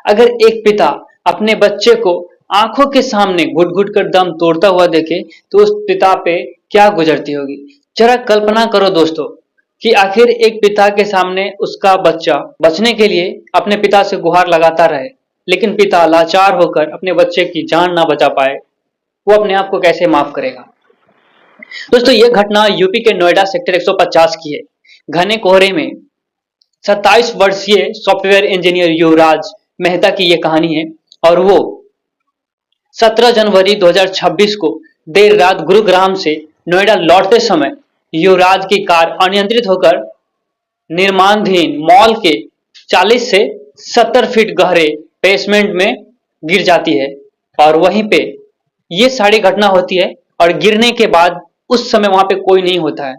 अगर एक पिता अपने बच्चे को आंखों के सामने घुट घुट कर दम तोड़ता हुआ देखे तो उस पिता पे क्या गुजरती होगी। जरा कल्पना करो दोस्तों कि आखिर एक पिता के सामने उसका बच्चा बचने के लिए अपने पिता से गुहार लगाता रहे, लेकिन पिता लाचार होकर अपने बच्चे की जान ना बचा पाए, वो अपने आप को कैसे माफ करेगा। दोस्तों ये घटना यूपी के नोएडा सेक्टर 150 की है। घने कोहरे में 27 वर्षीय सॉफ्टवेयर इंजीनियर युवराज मेहता की यह कहानी है और वो 17 जनवरी 2026 को देर रात गुरुग्राम से नोएडा लौटते समय युवराज की कार अनियंत्रित होकर निर्माणाधीन मॉल के 40 से 70 फीट गहरे बेसमेंट में गिर जाती है और वहीं पे ये सारी घटना होती है और गिरने के बाद उस समय वहां पे कोई नहीं होता है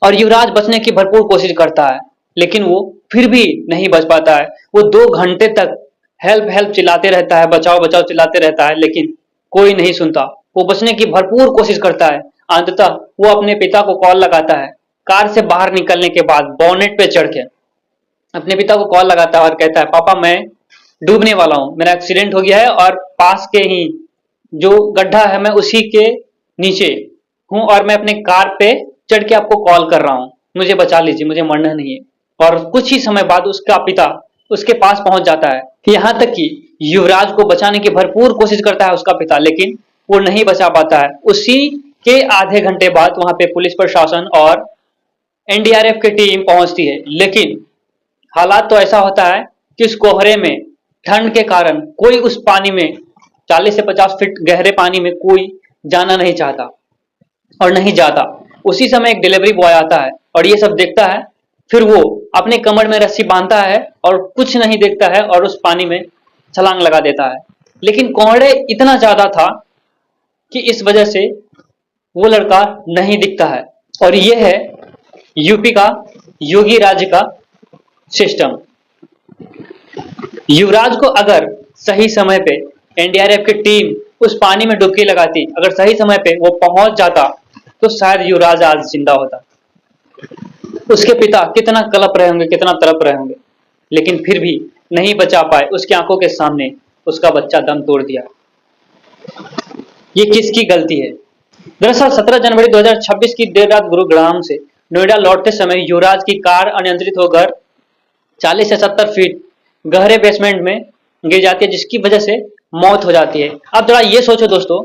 और युवराज बचने की भरपूर कोशिश करता है, लेकिन वो फिर भी नहीं बच पाता है। वो 2 घंटे तक हेल्प हेल्प चिल्लाते रहता है, बचाओ बचाओ चिल्लाते रहता है, लेकिन कोई नहीं सुनता। वो बचने की भरपूर कोशिश करता है। अंततः वो अपने पिता को कॉल लगाता है। कार से बाहर निकलने के बाद बोनेट पे चढ़ के अपने पिता को कॉल लगाता है और कहता है, पापा मैं डूबने वाला हूँ, मेरा एक्सीडेंट हो गया है और पास के ही जो गड्ढा है मैं उसी के नीचे हूँ और मैं अपने कार पे चढ़ के आपको कॉल कर रहा हूँ, मुझे बचा लीजिए, मुझे मरना नहीं है। और कुछ ही समय बाद उसका पिता उसके पास पहुंच जाता है। यहाँ तक कि युवराज को बचाने की भरपूर कोशिश करता है उसका पिता, लेकिन वो नहीं बचा पाता है। उसी के आधे घंटे बाद वहां पे पुलिस प्रशासन और एनडीआरएफ की टीम पहुंचती है, लेकिन हालात तो ऐसा होता है कि उस कोहरे में ठंड के कारण कोई उस पानी में 40 से 50 फीट गहरे पानी में कोई जाना नहीं चाहता और नहीं जाता। उसी समय एक डिलीवरी बॉय आता है और ये सब देखता है। फिर वो अपने कमर में रस्सी बांधता है और कुछ नहीं देखता है और उस पानी में छलांग लगा देता है। लेकिन कोहरे इतना ज्यादा था कि इस वजह से वो लड़का नहीं दिखता है। और ये है यूपी का योगी राज्य का सिस्टम। युवराज को अगर सही समय पे एनडीआरएफ की टीम उस पानी में डुबकी लगाती, अगर सही समय पे वो पहुंच जाता तो शायद युवराज आज जिंदा होता। उसके पिता कितना कलप रहे होंगे, कितना तड़प रहे होंगे, लेकिन फिर भी नहीं बचा पाए। उसकी आंखों के सामने उसका बच्चा दम तोड़ दिया। ये किसकी गलती है? दरअसल 17 जनवरी 2026 की देर रात गुरुग्राम से नोएडा लौटते समय युवराज की कार अनियंत्रित होकर 40 से 70 फीट गहरे बेसमेंट में गिर जाती है, जिसकी वजह से मौत हो जाती है। अब जरा ये सोचो दोस्तों,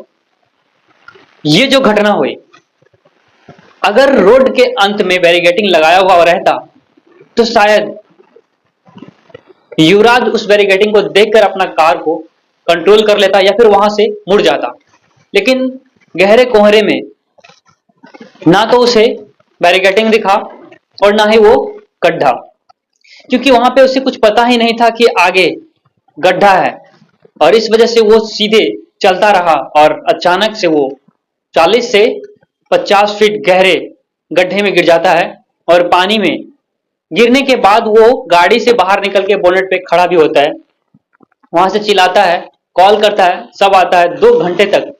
ये जो घटना हुई, अगर रोड के अंत में बैरिकेडिंग लगाया हुआ रहता तो शायद युवराज उस बैरिकेडिंग को देखकर अपना कार को कंट्रोल कर लेता या फिर वहां से मुड़ जाता। लेकिन गहरे कोहरे में ना तो उसे बैरिकेडिंग दिखा और ना ही वो गड्ढा, क्योंकि वहां पे उसे कुछ पता ही नहीं था कि आगे गड्ढा है और इस वजह से वो सीधे चलता रहा और अचानक से वो 40 से 50 फीट गहरे गड्ढे में गिर जाता है। और पानी में गिरने के बाद वो गाड़ी से बाहर निकल के बोनेट पे खड़ा भी होता है, वहां से चिल्लाता है, कॉल करता है, सब आता है। 2 घंटे तक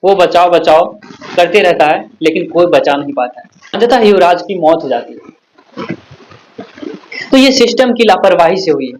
वो बचाव बचाव करते रहता है, लेकिन कोई बचा नहीं पाता है। अंततः युवराज की मौत हो जाती है। तो ये सिस्टम की लापरवाही से हुई है।